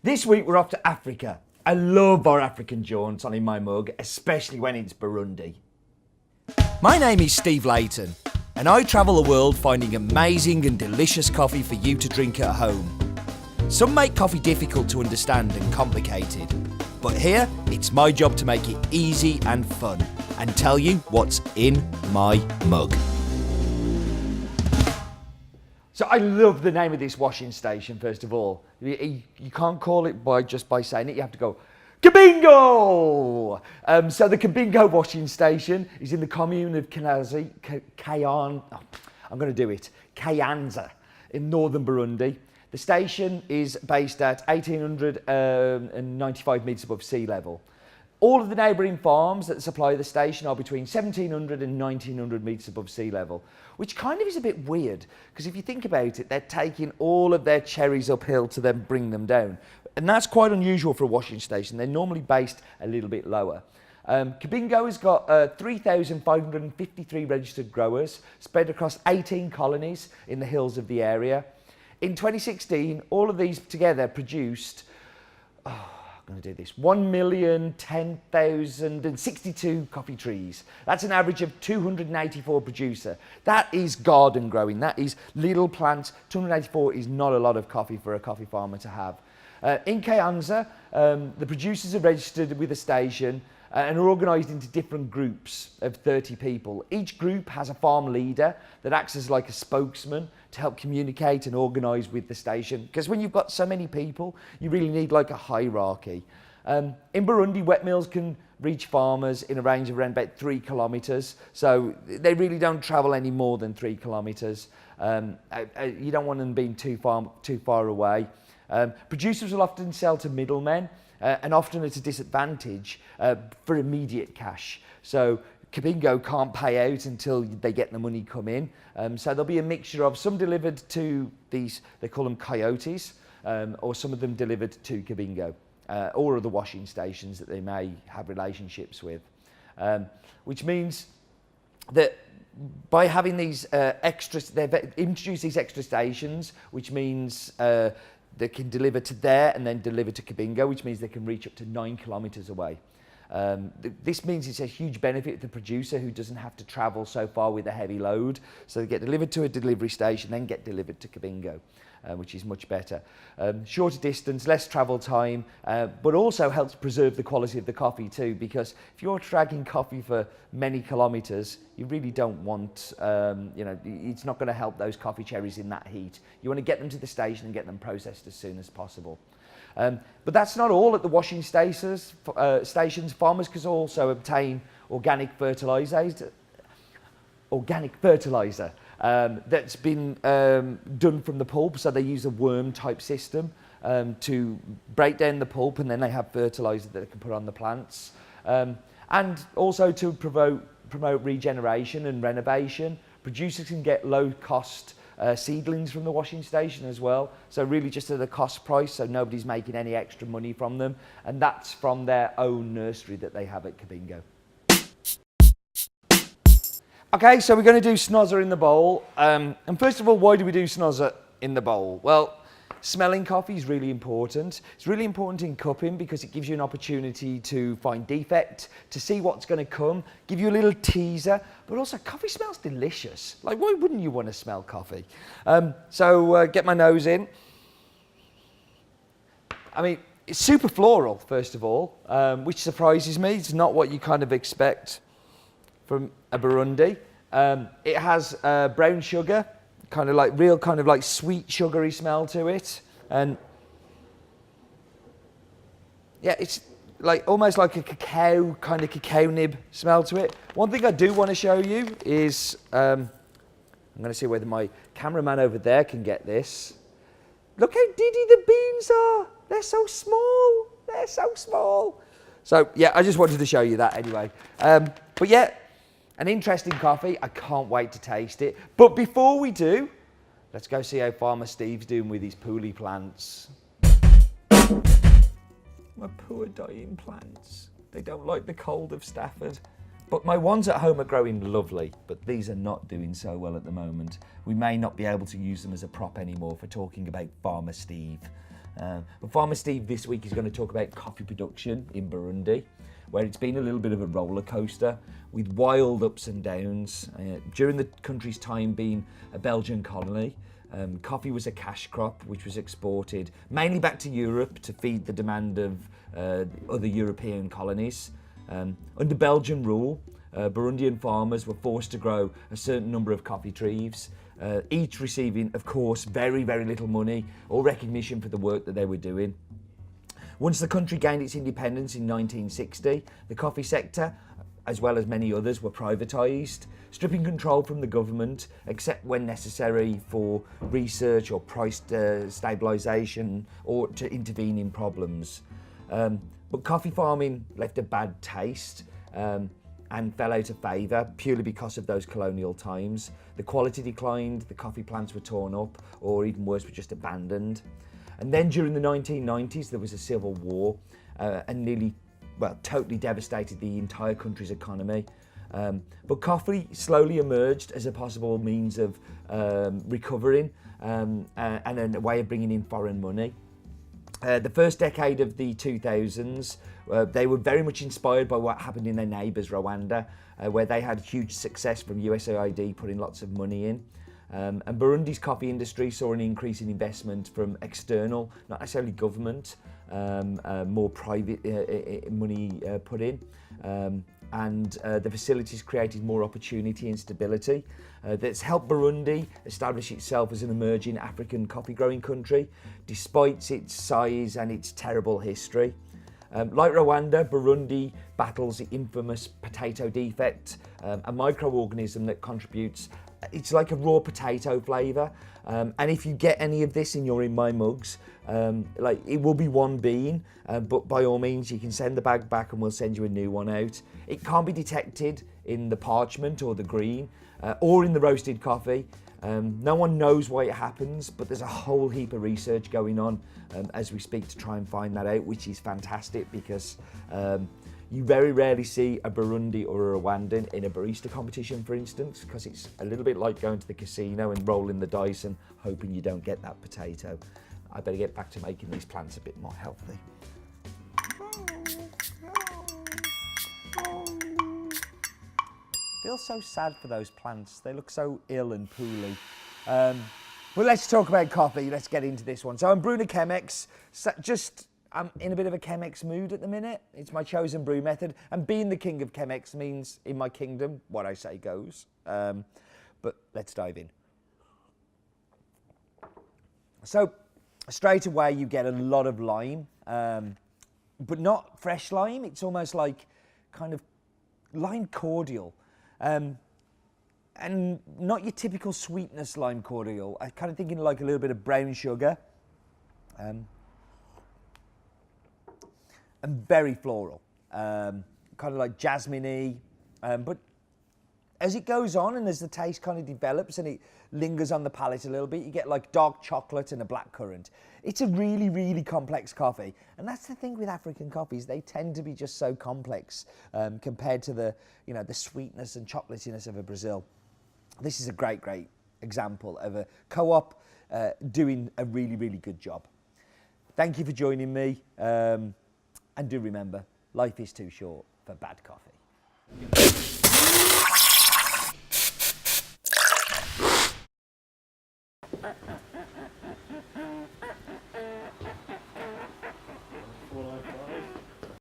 This week we're off to Africa. I love our African jaunts on In My Mug, especially when it's Burundi. My name is Steve Layton, and I travel the world finding amazing and delicious coffee for you to drink at home. Some make coffee difficult to understand and complicated, but here it's my job to make it easy and fun and tell you what's in my mug. So I love the name of this washing station, first of all. You can't call it just by saying it, you have to go, Kibingo! So the Kibingo washing station is in the commune of Kayanza in northern Burundi. The station is based at 1,895 metres above sea level. All of the neighbouring farms that supply the station are between 1,700 and 1,900 metres above sea level, which kind of is a bit weird, because if you think about it, they're taking all of their cherries uphill to then bring them down. And that's quite unusual for a washing station. They're normally based a little bit lower. Kibingo has got 3,553 registered growers spread across 18 colonies in the hills of the area. In 2016, all of these together produced, I'm going to do this, 1,010,062 coffee trees. That's an average of 284 producer. That is garden growing. That is little plants. 284 is not a lot of coffee for a coffee farmer to have. In Kayanza, the producers are registered with a station and are organised into different groups of 30 people. Each group has a farm leader that acts as like a spokesman to help communicate and organise with the station. Because when you've got so many people, you really need like a hierarchy. In Burundi, wet mills can reach farmers in a range of around about 3 kilometres. So they really don't travel any more than 3 kilometres. You don't want them being too far away. Producers will often sell to middlemen, and often at a disadvantage for immediate cash. So Kibingo can't pay out until they get the money come in. So there'll be a mixture of some delivered to these, they call them coyotes, or some of them delivered to Kibingo, or other washing stations that they may have relationships with. Which means that by having these they've introduced these extra stations, which means they can deliver to there and then deliver to Kibingo, which means they can reach up to 9 kilometres away. This means it's a huge benefit to the producer who doesn't have to travel so far with a heavy load. So they get delivered to a delivery station, then get delivered to Kibingo, which is much better. Shorter distance, less travel time, but also helps preserve the quality of the coffee too, because if you're dragging coffee for many kilometres, you really don't want, it's not going to help those coffee cherries in that heat. You want to get them to the station and get them processed as soon as possible. But that's not all at the washing stations. Farmers can also obtain organic fertiliser that's been done from the pulp. So they use a worm type system to break down the pulp, and then they have fertiliser that they can put on the plants. And also to promote regeneration and renovation. Producers can get low cost seedlings from the washing station as well, so really just at a cost price, so nobody's making any extra money from them, and that's from their own nursery that they have at Kibingo. Okay, so we're going to do snozzer in the bowl, and first of all, why do we do snozzer in the bowl? Well, smelling coffee is really important. It's really important in cupping because it gives you an opportunity to find defect, to see what's going to come, give you a little teaser, but also coffee smells delicious. Like, why wouldn't you want to smell coffee? So get my nose in. I mean, it's super floral, first of all, which surprises me. It's not what you kind of expect from a Burundi. It has brown sugar, kind of like sweet sugary smell to it, and yeah, it's like almost like a cacao nib smell to it. One thing I do want to show you is I'm going to see whether my cameraman over there can get this. Look how diddy the beans are. They're so small. They're so small. So yeah, I just wanted to show you that anyway. But yeah, an interesting coffee. I can't wait to taste it. But before we do, let's go see how Farmer Steve's doing with his poolie plants. My poor dying plants. They don't like the cold of Stafford. But my ones at home are growing lovely, but these are not doing so well at the moment. We may not be able to use them as a prop anymore for talking about Farmer Steve. But Farmer Steve this week is going to talk about coffee production in Burundi, where it's been a little bit of a roller coaster with wild ups and downs. During the country's time being a Belgian colony, coffee was a cash crop which was exported mainly back to Europe to feed the demand of other European colonies. Under Belgian rule, Burundian farmers were forced to grow a certain number of coffee trees, each receiving, of course, very, very little money or recognition for the work that they were doing. Once the country gained its independence in 1960, the coffee sector, as well as many others, were privatised, stripping control from the government, except when necessary for research or price stabilisation or to intervene in problems. But coffee farming left a bad taste and fell out of favour purely because of those colonial times. The quality declined, the coffee plants were torn up, or even worse, were just abandoned. And then during the 1990s, there was a civil war and totally devastated the entire country's economy. But coffee slowly emerged as a possible means of recovering and a way of bringing in foreign money. The first decade of the 2000s, they were very much inspired by what happened in their neighbours, Rwanda, where they had huge success from USAID putting lots of money in. And Burundi's coffee industry saw an increase in investment from external, not necessarily government, more private money put in. And the facilities created more opportunity and stability. That's helped Burundi establish itself as an emerging African coffee growing country, despite its size and its terrible history. Like Rwanda, Burundi battles the infamous potato defect, a microorganism that contributes. It's like a raw potato flavour, and if you get any of this in your In My mugs, it will be one bean, but by all means you can send the bag back and we'll send you a new one out. It can't be detected in the parchment or the green, or in the roasted coffee. No one knows why it happens, but there's a whole heap of research going on as we speak to try and find that out, which is fantastic because you very rarely see a Burundi or a Rwandan in a barista competition, for instance, because it's a little bit like going to the casino and rolling the dice and hoping you don't get that potato. I better get back to making these plants a bit more healthy. Feel so sad for those plants. They look so ill and poorly. Well, let's talk about coffee. Let's get into this one. So I'm brewing a Chemex. I'm in a bit of a Chemex mood at the minute. It's my chosen brew method. And being the king of Chemex means, in my kingdom, what I say goes. But let's dive in. So straight away you get a lot of lime, but not fresh lime. It's almost like kind of lime cordial. And not your typical sweetness lime cordial. I'm kind of thinking like a little bit of brown sugar. And very floral. Kind of like jasmine-y. But as it goes on and as the taste kind of develops and it lingers on the palate a little bit, you get like dark chocolate and a blackcurrant. It's a really, really complex coffee. And that's the thing with African coffees. They tend to be just so complex compared to the sweetness and chocolatiness of a Brazil. This is a great, great example of a co-op doing a really, really good job. Thank you for joining me. And do remember, life is too short for bad coffee.